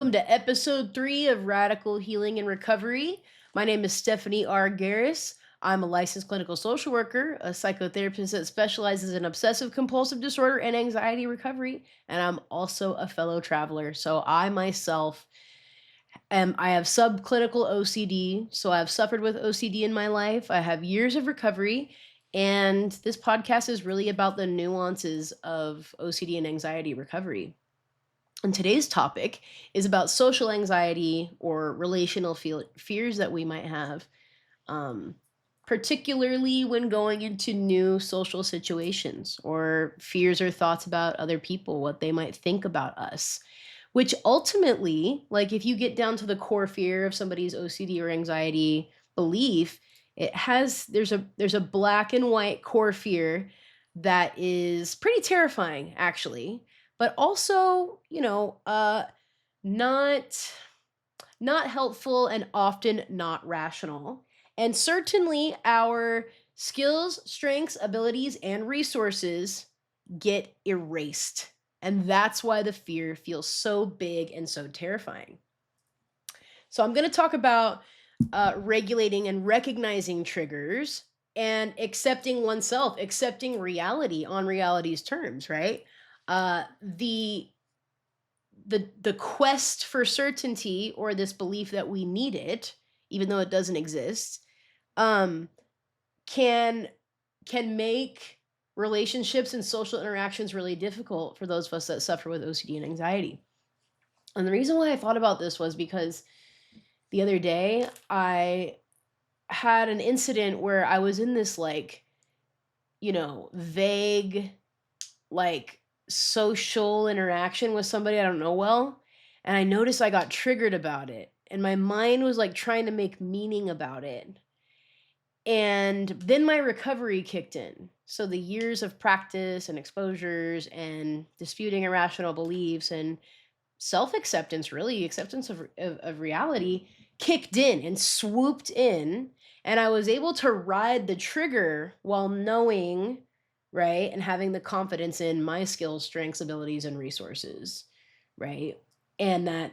Welcome to episode 3 of Radical Healing and Recovery. My name is Stephanie R. Garris. I'm a licensed clinical social worker, a psychotherapist that specializes in obsessive compulsive disorder and anxiety recovery, and I'm also a fellow traveler. So I myself I have subclinical OCD, so I've suffered with OCD in my life. I have years of recovery, and this podcast is really about the nuances of OCD and anxiety recovery. And today's topic is about social anxiety or relational fears that we might have, um, particularly when going into new social situations or fears or thoughts about other people, what they might think about us. Which ultimately, like if you get down to the core fear of somebody's OCD or anxiety belief, there's a black and white core fear that is pretty terrifying, actually, but also, not not helpful and often not rational. And certainly our skills, strengths, abilities, and resources get erased. And that's why the fear feels so big and so terrifying. So I'm going to talk about regulating and recognizing triggers and accepting oneself, accepting reality on reality's terms, right? The quest for certainty or this belief that we need it, even though it doesn't exist, um, can can make relationships and social interactions really difficult for those of us that suffer with OCD and anxiety. And the reason why I thought about this was because the other day I had an incident where I was in this vague like social interaction with somebody I don't know well, and I noticed I got triggered about it, and my mind was like trying to make meaning about it. And then my recovery kicked in. So the years of practice and exposures and disputing irrational beliefs and self-acceptance, really acceptance of reality, kicked in and swooped in, and I was able to ride the trigger while knowing, right, and having the confidence in my skills, strengths, abilities, and resources, right? And that,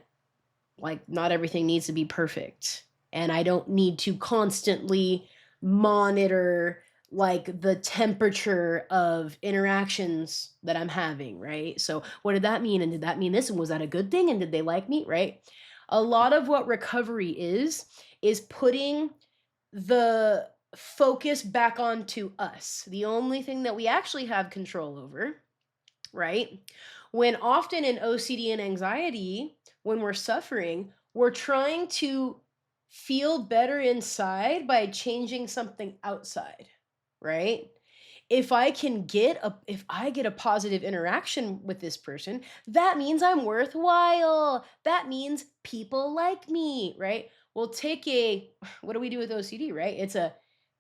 like, not everything needs to be perfect, and I don't need to constantly monitor, like, the temperature of interactions that I'm having, right? So, what did that mean, and did that mean this, and was that a good thing, and did they like me, right? A lot of what recovery is putting the focus back onto us, the only thing that we actually have control over, right? When often in OCD and anxiety, when we're suffering, we're trying to feel better inside by changing something outside, right? If I get a positive interaction with this person, that means I'm worthwhile. That means people like me, right? We'll take a what do we do with OCD, right? It's a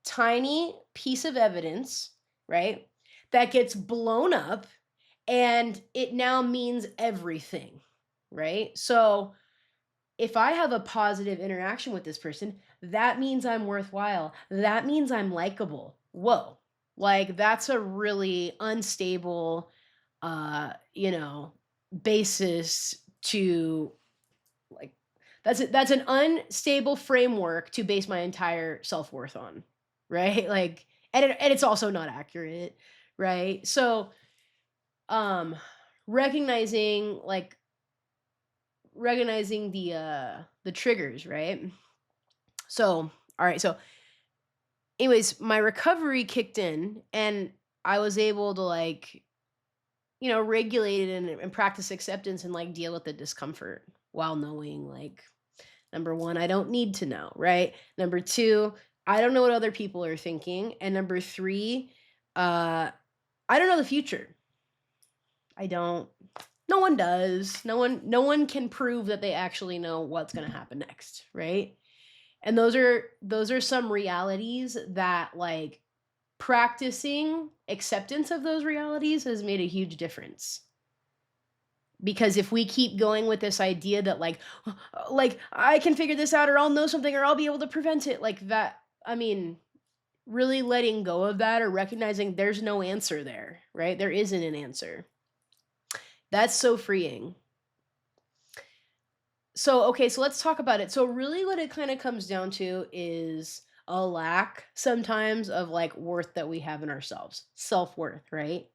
tiny piece of evidence, right? That gets blown up and it now means everything, right? So if I have a positive interaction with this person, that means I'm worthwhile. That means I'm likable. Whoa. Like that's a really unstable uh, you know, basis to like that's an unstable framework to base my entire self-worth on, right? Like and it's also not accurate, right? So um recognizing like recognizing the triggers, right? So all right, so anyways, my recovery kicked in and I was able to like, regulate it and practice acceptance and like deal with the discomfort while knowing like number one, I don't need to know, right? Number two, I don't know what other people are thinking. And number three, uh I don't know the future. I don't. No one does. No one can prove that they actually know what's going to happen next, right? And those are some realities that like practicing acceptance of those realities has made a huge difference. Because if we keep going with this idea that like I can figure this out or I'll know something or I'll be able to prevent it, like that, I mean, really letting go of that or recognizing there's no answer there, right? There isn't an answer. That's so freeing. So let's talk about it. So really what it kind of comes down to is a lack sometimes of like worth that we have in ourselves, self-worth, right?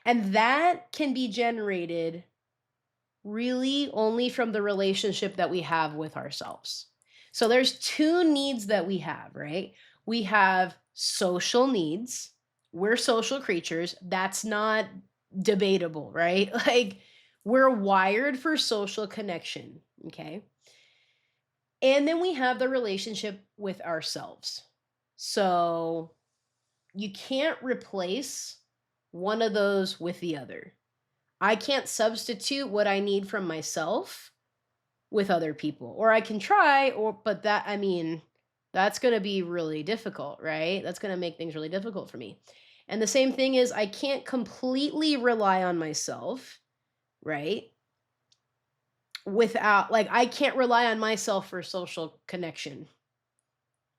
And that can be generated really only from the relationship that we have with ourselves. So there's two needs that we have, right? We have social needs. We're social creatures. That's not debatable, right? Like we're wired for social connection, okay? And then we have the relationship with ourselves. So you can't replace one of those with the other. I can't substitute what I need from myself with other people. Or I can try, or but that I mean, that's going to be really difficult, right? That's going to make things really difficult for me. And the same thing is I can't completely rely on myself, right? Without like I can't rely on myself for social connection,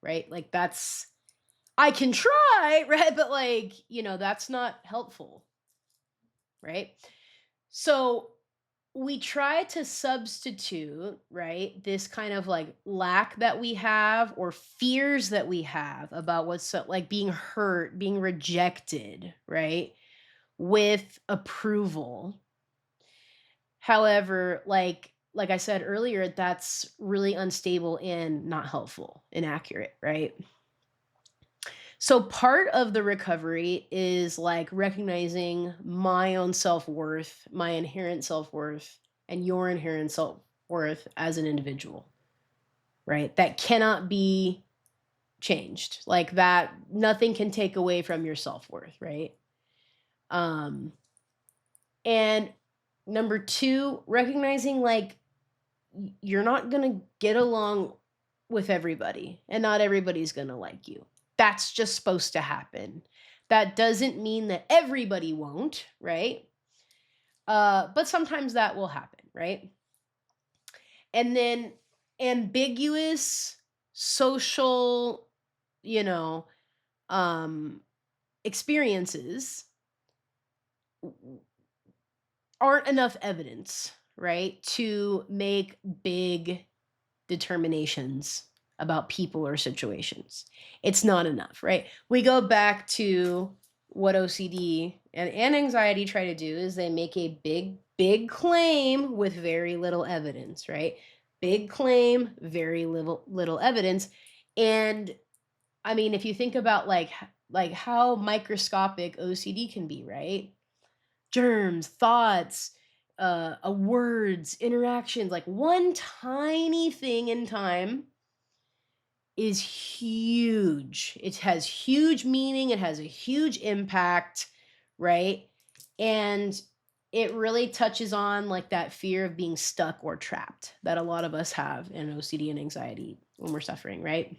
right? Like that's I can try, right? But like, that's not helpful, right? So we try to substitute, right, this kind of like lack that we have or fears that we have about what's so, like being hurt, being rejected, right, with approval. However, like I said earlier, that's really unstable and not helpful, inaccurate, right? So part of the recovery is like recognizing my own self-worth, my inherent self-worth, and your inherent self-worth as an individual, right? That cannot be changed. Like that nothing can take away from your self-worth, right? Um and number 2, recognizing like you're not going to get along with everybody and not everybody's going to like you. That's just supposed to happen. That doesn't mean that everybody won't, right? But sometimes that will happen, right? And then ambiguous social, you know, um experiences aren't enough evidence, right, to make big determinations about people or situations. It's not enough, right? We go back to what OCD and anxiety try to do is they make a big claim with very little evidence, right? Big claim, very little evidence. And I mean, if you think about like how microscopic OCD can be, right? Germs, thoughts, words, interactions, like one tiny thing in time is huge. It has huge meaning, it has a huge impact, right? And it really touches on like that fear of being stuck or trapped that a lot of us have in OCD and anxiety when we're suffering, right?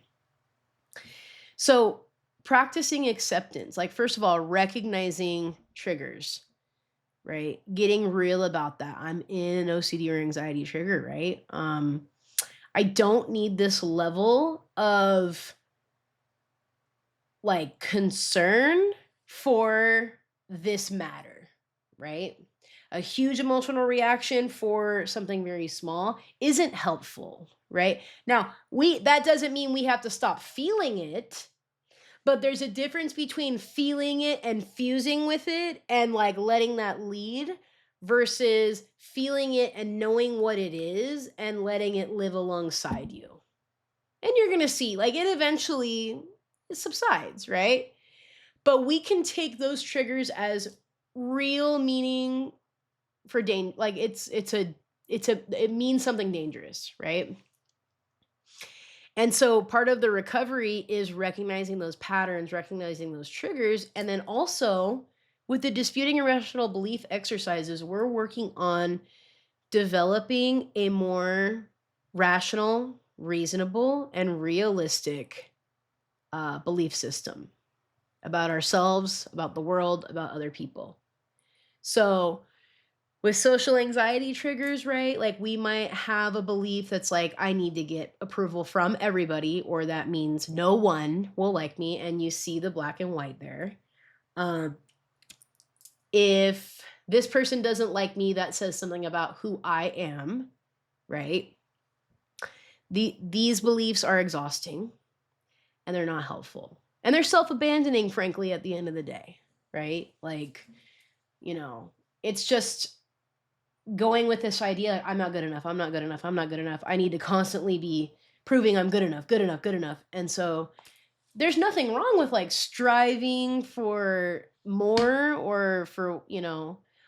So, practicing acceptance, like first of all, recognizing triggers, right? Getting real about that. I'm in an OCD or anxiety trigger, right? I don't need this level of like concern for this matter, right? A huge emotional reaction for something very small isn't helpful, right? Now, we that doesn't mean we have to stop feeling it, but there's a difference between feeling it and fusing with it and like letting that lead versus feeling it and knowing what it is and letting it live alongside you. And you're going to see like it eventually subsides, right? But we can take those triggers as real meaning for like it means something dangerous, right? And so part of the recovery is recognizing those patterns, recognizing those triggers, and then also with the disputing irrational belief exercises, we're working on developing a more rational, reasonable, and realistic belief system about ourselves, about the world, about other people. So with social anxiety triggers, right? Like we might have a belief that's like, I need to get approval from everybody, or that means no one will like me. And you see the black and white there. Um, if this person doesn't like me, that says something about who I am, right? These beliefs are exhausting and they're not helpful. And they're self-abandoning, frankly, at the end of the day, right? Like, you know, it's just going with this idea, I'm not good enough, I'm not good enough, I'm not good enough. I need to constantly be proving I'm good enough, good enough, good enough. And so there's nothing wrong with like striving for more or for,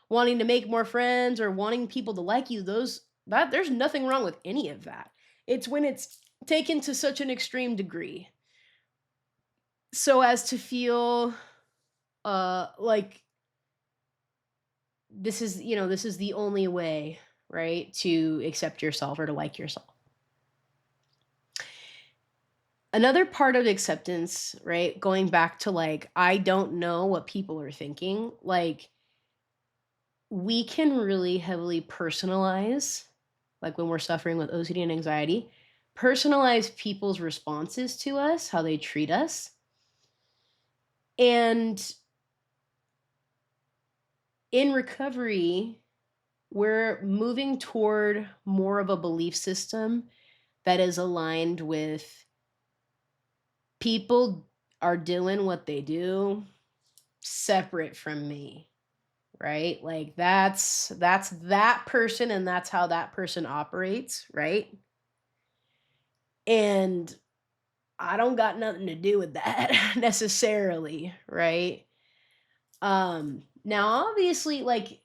wanting to make more friends or wanting people to like you. There's nothing wrong with any of that. It's when it's taken to such an extreme degree so as to feel like this is the only way, right, to accept yourself or to like yourself. Another part of acceptance, right, going back to like I don't know what people are thinking, like we can really heavily personalize, like when we're suffering with OCD and anxiety, personalize people's responses to us, how they treat us. And in recovery, we're moving toward more of a belief system that is aligned with people are doing what they do separate from me, right? Like that's that person and that's how that person operates, right? And I don't got nothing to do with that necessarily, right? Now obviously like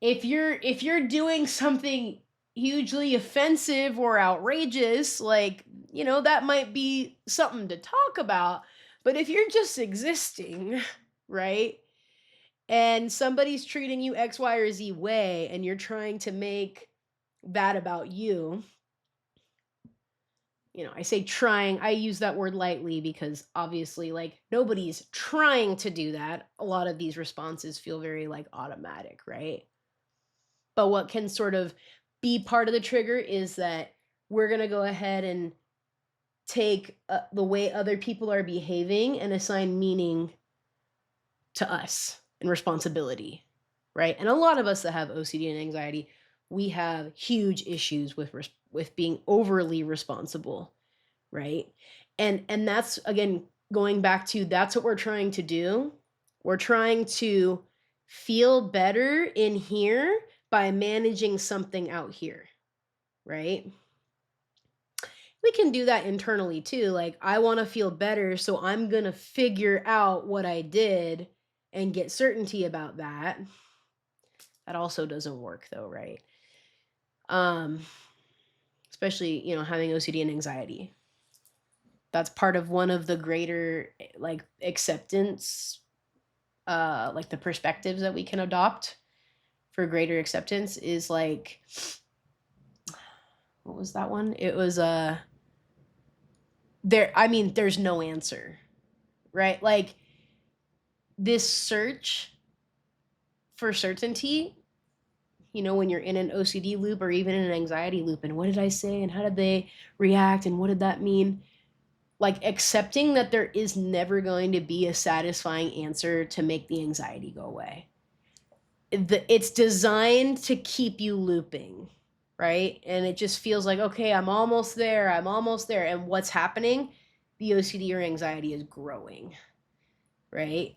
if you're doing something hugely offensive or outrageous, like, that might be something to talk about. But if you're just existing, right? And somebody's treating you X, Y, or Z way, and you're trying to make that about you, I say trying, I use that word lightly because obviously, like, nobody's trying to do that. A lot of these responses feel very, like, automatic, right? But what can sort of be part of the trigger is that we're going to go ahead and take the way other people are behaving and assign meaning to us and responsibility, right? And a lot of us that have OCD and anxiety, we have huge issues with being overly responsible, right? And that's again going back to that's what we're trying to do. We're trying to feel better in here by managing something out here, right? We can do that internally too. Like, I want to feel better, so I'm going to figure out what I did and get certainty about that. That also doesn't work though, right? Um, Especially, having OCD and anxiety. That's part of one of the greater like acceptance, like the perspectives that we can adopt for greater acceptance is like, what was that one? It was there's no answer, right? Like this search for certainty, when you're in an OCD loop or even in an anxiety loop, and what did I say and how did they react and what did that mean? Like accepting that there is never going to be a satisfying answer to make the anxiety go away. It's designed to keep you looping, right? And it just feels like, okay, I'm almost there. And what's happening? The OCD or anxiety is growing, right?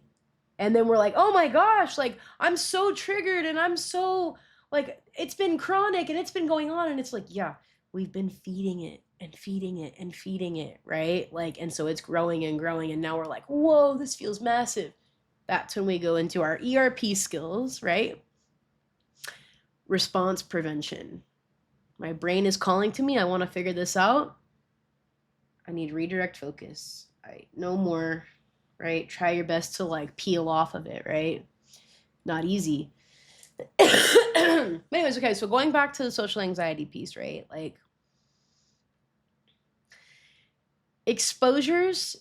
And then we're like, oh my gosh, like I'm so triggered and I'm so like, it's been chronic and it's been going on. And it's like, yeah, we've been feeding it and feeding it and feeding it, right? Like, and so it's growing and growing. And now we're like, whoa, this feels massive. That's when we go into our ERP skills, right? Response prevention. My brain is calling to me. I want to figure this out. I need redirect focus. No more, right? Try your best to like peel off of it, right? Not easy. But anyways, okay, so going back to the social anxiety piece, right? Like exposures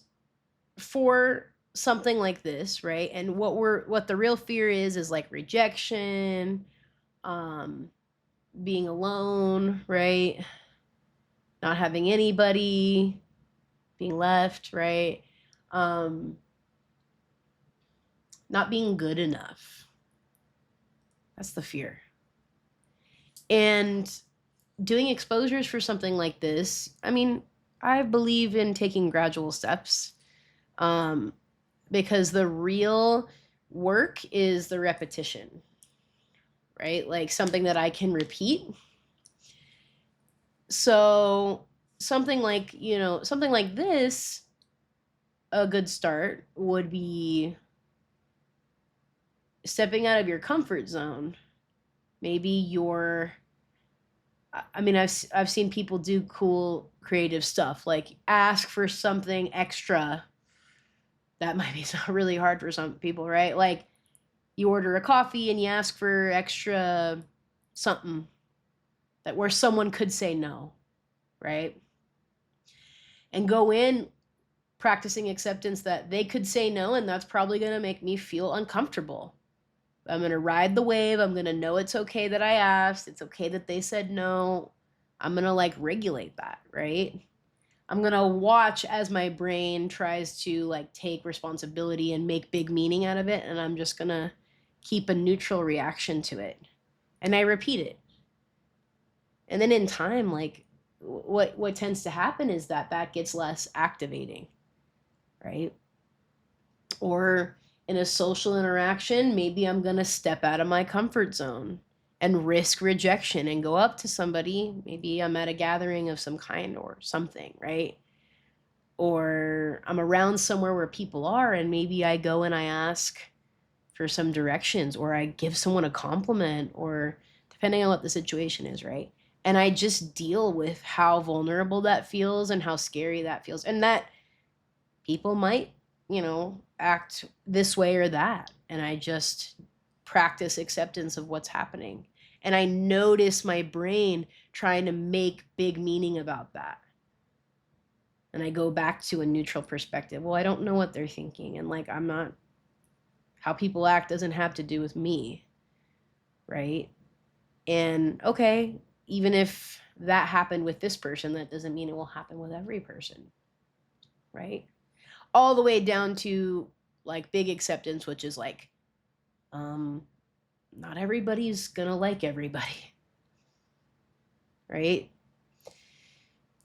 for something like this, right? And what the real fear is like rejection, being alone, right? Not having anybody, being left, right? Not being good enough. That's the fear. And doing exposures for something like this, I mean, I believe in taking gradual steps, um, because the real work is the repetition, right? Like something that I can repeat. So something like this, a good start would be stepping out of your comfort zone. Maybe I mean, I've seen people do cool creative stuff, like ask for something extra. That might be really hard for some people, right? Like you order a coffee and you ask for extra something that where someone could say no, right? And go in practicing acceptance that they could say no, and that's probably going to make me feel uncomfortable. I'm going to ride the wave. I'm going to know it's okay that I asked. It's okay that they said no. I'm going to like regulate that, right? I'm going to watch as my brain tries to like take responsibility and make big meaning out of it. And I'm just going to keep a neutral reaction to it. And I repeat it. And then in time, like what tends to happen is that gets less activating, right? Or in a social interaction, maybe I'm going to step out of my comfort zone and risk rejection and go up to somebody. Maybe I'm at a gathering of some kind or something, right? Or I'm around somewhere where people are, and maybe I go and I ask for some directions, or I give someone a compliment, or depending on what the situation is, right? And I just deal with how vulnerable that feels and how scary that feels. And that people might, act this way or that. And I just practice acceptance of what's happening. And I notice my brain trying to make big meaning about that. And I go back to a neutral perspective. Well, I don't know what they're thinking. And like, how people act doesn't have to do with me. Right. And okay, even if that happened with this person, that doesn't mean it will happen with every person. Right. All the way down to like big acceptance, which is like, not everybody's gonna like everybody. Right.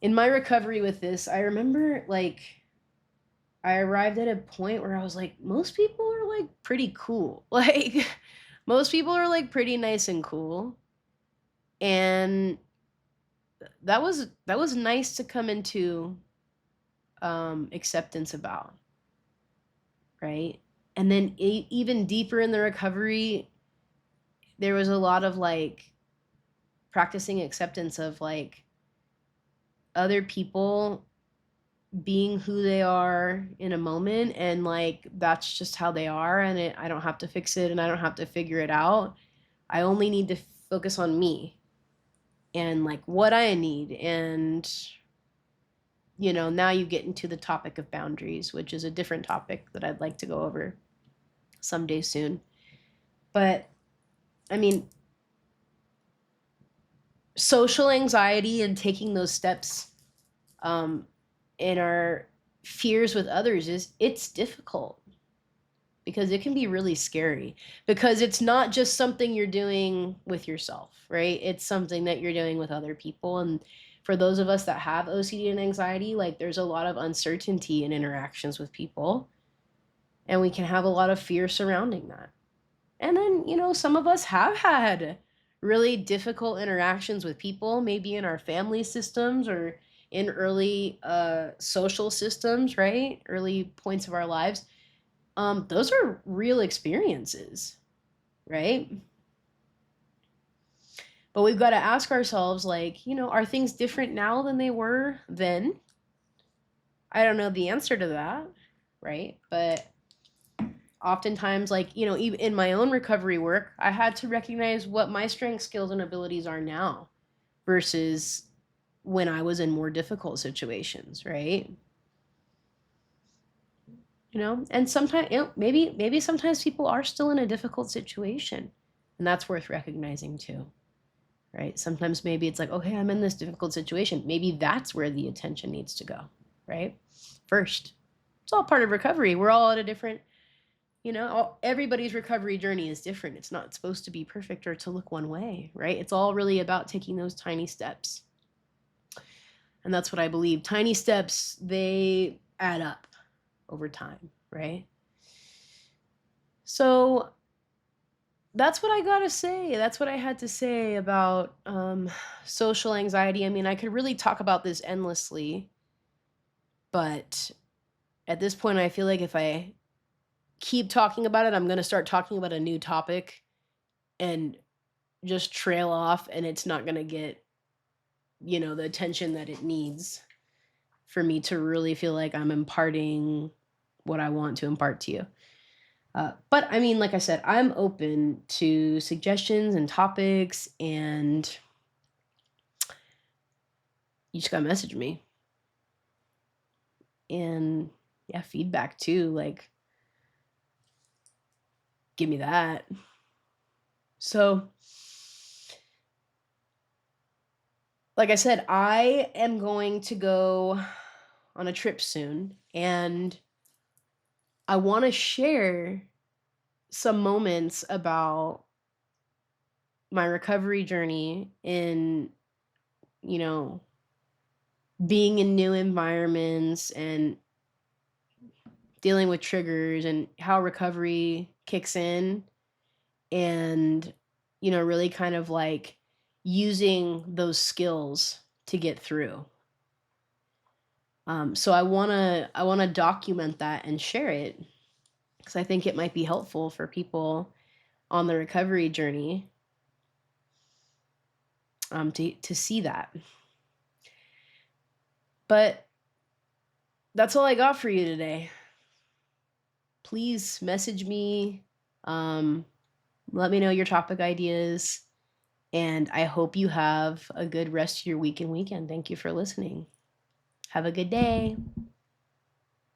In my recovery with this, I remember like I arrived at a point where I was like, most people are like pretty cool. Like most people are like pretty nice and cool. And that was nice to come into acceptance about, right? And then even deeper in the recovery, there was a lot of like practicing acceptance of like other people being who they are in a moment, and like that's just how they are, and I don't have to fix it and I don't have to figure it out. I only need to focus on me and like what I need. And now you get into the topic of boundaries, which is a different topic that I'd like to go over someday soon. But I mean, social anxiety and taking those steps in our fears with others it's difficult, because it can be really scary, because it's not just something you're doing with yourself, right? It's something that you're doing with other people. And for those of us that have OCD and anxiety, like there's a lot of uncertainty in interactions with people, and we can have a lot of fear surrounding that. And then, some of us have had really difficult interactions with people, maybe in our family systems or in early social systems, right? Early points of our lives. Those are real experiences, right? But we've got to ask ourselves, like, are things different now than they were then? I don't know the answer to that, right? But oftentimes, like, even in my own recovery work, I had to recognize what my strengths, skills, and abilities are now versus when I was in more difficult situations, right? And sometimes, maybe sometimes people are still in a difficult situation, and that's worth recognizing too, right? Sometimes maybe it's like, okay, I'm in this difficult situation. Maybe that's where the attention needs to go, right? First, it's all part of recovery. We're all at a different Everybody's recovery journey is different. It's not supposed to be perfect or to look one way, right? It's all really about taking those tiny steps. And that's what I believe. Tiny steps, they add up over time, right? So that's what I gotta say. That's what I had to say about social anxiety. I mean, I could really talk about this endlessly, but at this point, I feel like if I keep talking about it, I'm gonna start talking about a new topic and just trail off, and it's not gonna get, the attention that it needs for me to really feel like I'm imparting what I want to impart to you. But I mean, like I said, I'm open to suggestions and topics, and you just gotta message me. And yeah, feedback too. Like, give me that. So, like I said, I am going to go on a trip soon, and I want to share some moments about my recovery journey in, you know, being in new environments and dealing with triggers and how recovery kicks in, and really kind of like using those skills to get through. So I want to document that and share it because I think it might be helpful for people on the recovery journey, to see that. But that's all I got for you today. Please message me. Um, Let me know your topic ideas. And I hope you have a good rest of your week and weekend. Thank you for listening. Have a good day.